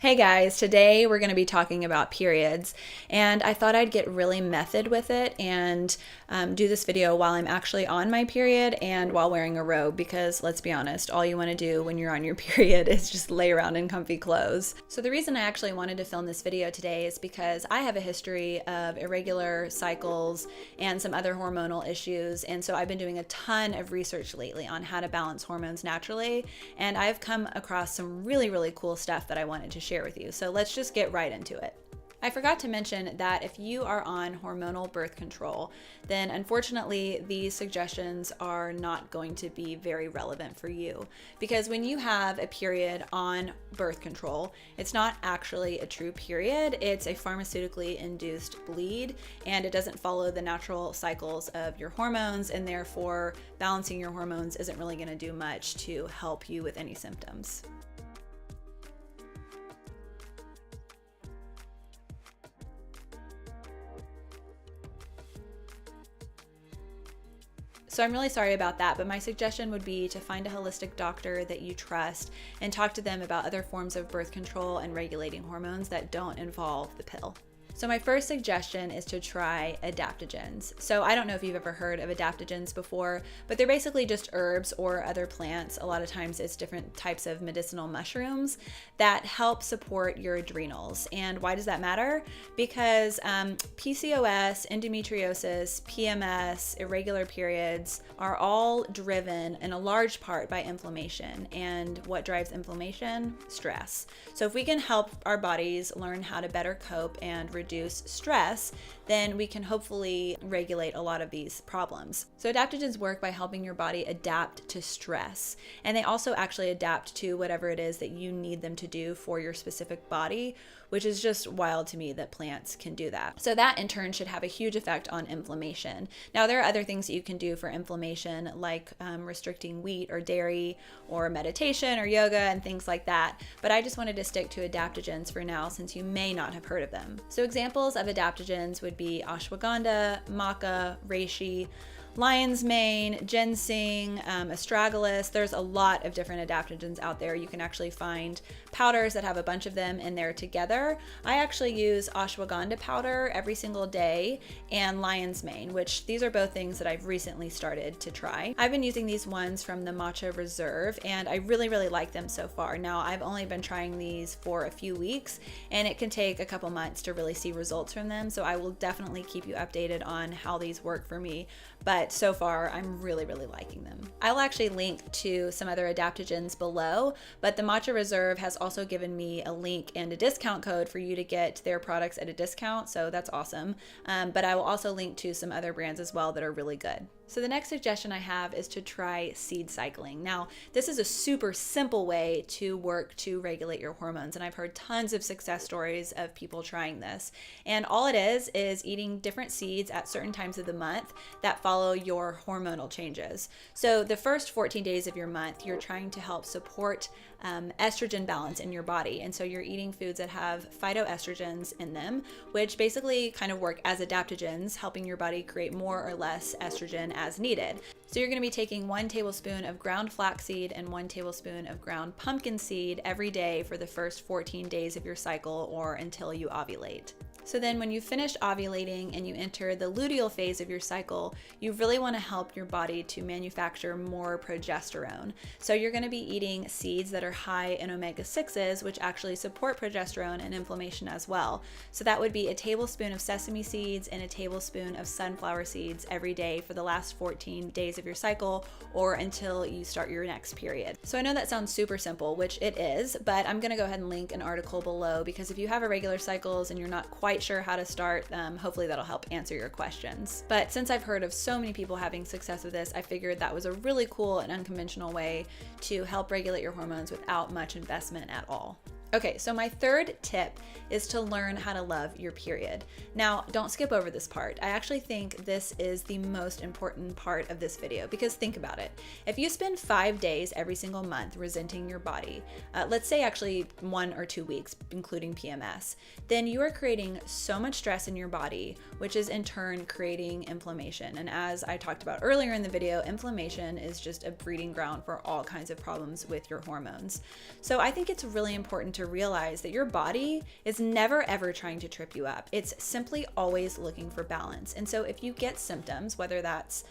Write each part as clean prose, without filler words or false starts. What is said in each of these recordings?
Hey guys, today we're going to be talking about periods, and I thought I'd get really method with it and do this video while I'm actually on my period and while wearing a robe, because let's be honest, all you want to do when you're on your period is just lay around in comfy clothes. So the reason I actually wanted to film this video today is because I have a history of irregular cycles and some other hormonal issues, and so I've been doing a ton of research lately on how to balance hormones naturally, and I've come across some really cool stuff that I wanted to share with you. So let's just get right into it. I forgot to mention that if you are on hormonal birth control, then unfortunately these suggestions are not going to be very relevant for you, because when you have a period on birth control, it's not actually a true period, it's a pharmaceutically induced bleed, and it doesn't follow the natural cycles of your hormones, and therefore balancing your hormones isn't really going to do much to help you with any symptoms. So I'm really sorry about that, but my suggestion would be to find a holistic doctor that you trust and talk to them about other forms of birth control and regulating hormones that don't involve the pill. So my first suggestion is to try adaptogens. So I don't know if you've ever heard of adaptogens before, but they're basically just herbs or other plants. A lot of times it's different types of medicinal mushrooms that help support your adrenals. And why does that matter? Because PCOS, endometriosis, PMS, irregular periods are all driven in a large part by inflammation. And what drives inflammation? Stress. So if we can help our bodies learn how to better cope and reduce stress, then we can hopefully regulate a lot of these problems. So adaptogens work by helping your body adapt to stress, and they also actually adapt to whatever it is that you need them to do for your specific body, which is just wild to me that plants can do that. So that in turn should have a huge effect on inflammation. Now there are other things that you can do for inflammation, like restricting wheat or dairy or meditation or yoga and things like that, but I just wanted to stick to adaptogens for now since you may not have heard of them. So examples of adaptogens would be ashwagandha, maca, reishi, lion's mane, ginseng, astragalus. There's a lot of different adaptogens out there. You can actually find powders that have a bunch of them in there together. I actually use ashwagandha powder every single day and lion's mane, which these are both things that I've recently started to try. I've been using these ones from the Matcha Reserve, and I really like them so far. Now I've only been trying these for a few weeks, and it can take a couple months to really see results from them. So I will definitely keep you updated on how these work for me. But so far, I'm really liking them. I'll actually link to some other adaptogens below, but the Matcha Reserve has also given me a link and a discount code for you to get their products at a discount, so that's awesome. But I will also link to some other brands as well that are really good. So the next suggestion I have is to try seed cycling. Now, this is a super simple way to work to regulate your hormones, and I've heard tons of success stories of people trying this. And all it is eating different seeds at certain times of the month that follow your hormonal changes. So the first 14 days of your month, you're trying to help support estrogen balance in your body. And so you're eating foods that have phytoestrogens in them, which basically kind of work as adaptogens, helping your body create more or less estrogen as needed. So you're going to be taking 1 tablespoon of ground flaxseed and 1 tablespoon of ground pumpkin seed every day for the first 14 days of your cycle or until you ovulate. So then when you finish ovulating and you enter the luteal phase of your cycle, you really want to help your body to manufacture more progesterone. So you're going to be eating seeds that are high in omega-6s, which actually support progesterone and inflammation as well. So that would be a tablespoon of sesame seeds and a tablespoon of sunflower seeds every day for the last 14 days of your cycle or until you start your next period. So I know that sounds super simple, which it is, but I'm going to go ahead and link an article below, because if you have irregular cycles and you're not quite sure how to start, hopefully that'll help answer your questions. But since I've heard of so many people having success with this, I figured that was a really cool and unconventional way to help regulate your hormones without much investment at all. Okay, so my third tip is to learn how to love your period. Now, don't skip over this part. I actually think this is the most important part of this video, because think about it. If you spend 5 days every single month resenting your body, let's say actually 1 or 2 weeks, including PMS, then you are creating so much stress in your body, which is in turn creating inflammation. And as I talked about earlier in the video, inflammation is just a breeding ground for all kinds of problems with your hormones. So I think it's really important to to realize that your body is never ever trying to trip you up. It's simply always looking for balance. And so if you get symptoms, whether that's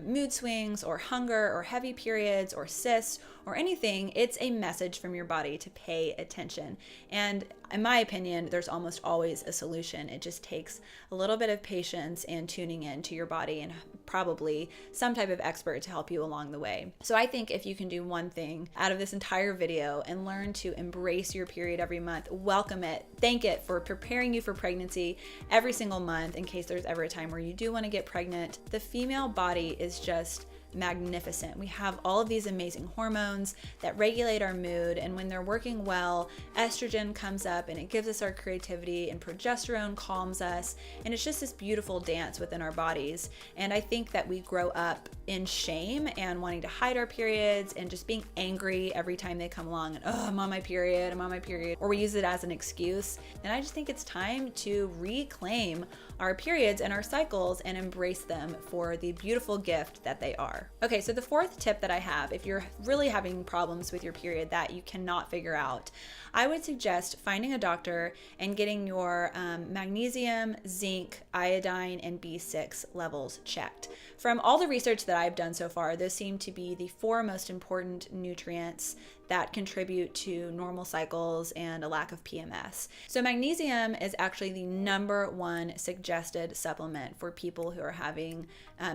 mood swings or hunger or heavy periods or cysts or anything, it's a message from your body to pay attention. And in my opinion, there's almost always a solution. It just takes a little bit of patience and tuning in to your body and probably some type of expert to help you along the way. So I think if you can do one thing out of this entire video and learn to embrace your period every month, welcome it, thank it for preparing you for pregnancy every single month in case there's ever a time where you do want to get pregnant. The female body is just magnificent. We have all of these amazing hormones that regulate our mood, and when they're working well, estrogen comes up and it gives us our creativity, and progesterone calms us, and it's just this beautiful dance within our bodies. And I think that we grow up in shame and wanting to hide our periods and just being angry every time they come along and, oh, I'm on my period, or we use it as an excuse. And I just think it's time to reclaim our periods and our cycles and embrace them for the beautiful gift that they are. Okay, so the fourth tip that I have, if you're really having problems with your period that you cannot figure out, I would suggest finding a doctor and getting your magnesium, zinc, iodine, and B6 levels checked. From all the research that I've done so far, those seem to be the four most important nutrients that contribute to normal cycles and a lack of PMS. So magnesium is actually the #1 suggested supplement for people who are having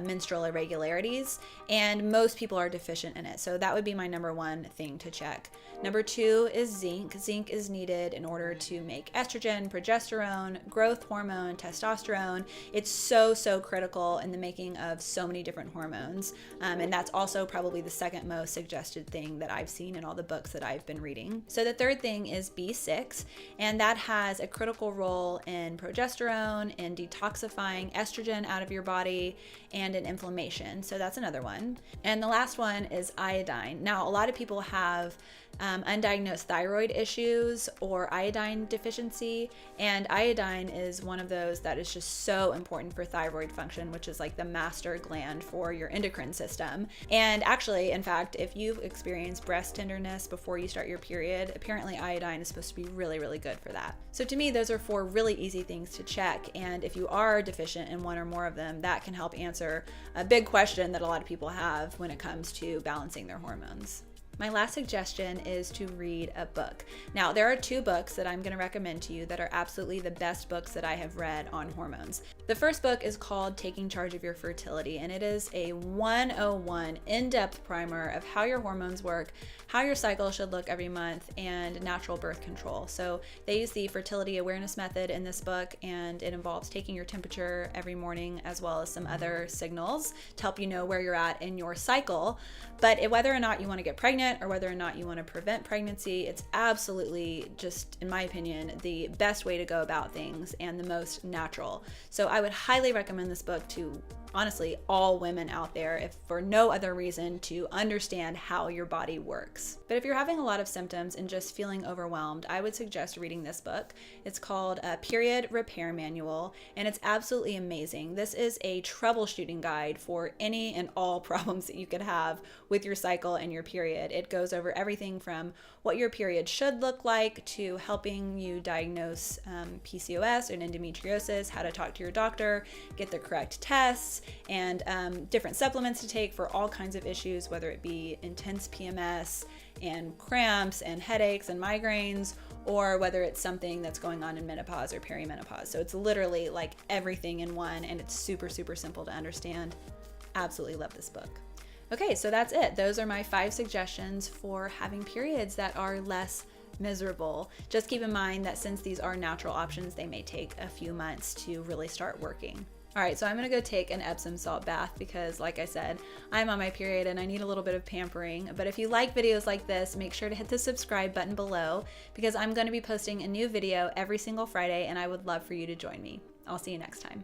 menstrual irregularities, and most people are deficient in it. So that would be my #1 thing to check. #2 is zinc. Zinc is needed in order to make estrogen, progesterone, growth hormone, testosterone. It's so critical in the making of so many different hormones. And that's also probably the second most suggested thing that I've seen in all the books that I've been reading. So the third thing is B6, and that has a critical role in progesterone, in detoxifying estrogen out of your body, and in inflammation. So that's another one. And the last one is iodine. Now, a lot of people have undiagnosed thyroid issues or iodine deficiency, and iodine is one of those that is just so important for thyroid function, which is like the master gland for your endocrine system. And actually, in fact, if you've experienced breast tenderness before you start your period, apparently iodine is supposed to be really good for that. So to me, those are four really easy things to check, and if you are deficient in one or more of them, that can help answer a big question that a lot of people have when it comes to balancing their hormones. My last suggestion is to read a book. Now, there are 2 books that I'm going to recommend to you that are absolutely the best books that I have read on hormones. The first book is called Taking Charge of Your Fertility, and it is a 101 in-depth primer of how your hormones work, how your cycle should look every month, and natural birth control. So they use the fertility awareness method in this book, and it involves taking your temperature every morning as well as some other signals to help you know where you're at in your cycle. But whether or not you want to get pregnant or whether or not you want to prevent pregnancy, it's absolutely, just in my opinion, the best way to go about things and the most natural. So I would highly recommend this book to honestly all women out there, if for no other reason, to understand how your body works. But if you're having a lot of symptoms and just feeling overwhelmed, I would suggest reading this book. It's called Period Repair Manual, and it's absolutely amazing. This is a troubleshooting guide for any and all problems that you could have with your cycle and your period. It goes over everything from what your period should look like to helping you diagnose PCOS and endometriosis, how to talk to your doctor, get the correct tests, and different supplements to take for all kinds of issues, whether it be intense PMS and cramps and headaches and migraines, or whether it's something that's going on in menopause or perimenopause. So it's literally like everything in one, and it's super simple to understand. Absolutely love this book. Okay, so that's it. Those are my 5 suggestions for having periods that are less miserable. Just keep in mind that since these are natural options, they may take a few months to really start working. All right, so I'm gonna go take an Epsom salt bath because, like I said, I'm on my period and I need a little bit of pampering. But if you like videos like this, make sure to hit the subscribe button below because I'm gonna be posting a new video every single Friday and I would love for you to join me. I'll see you next time.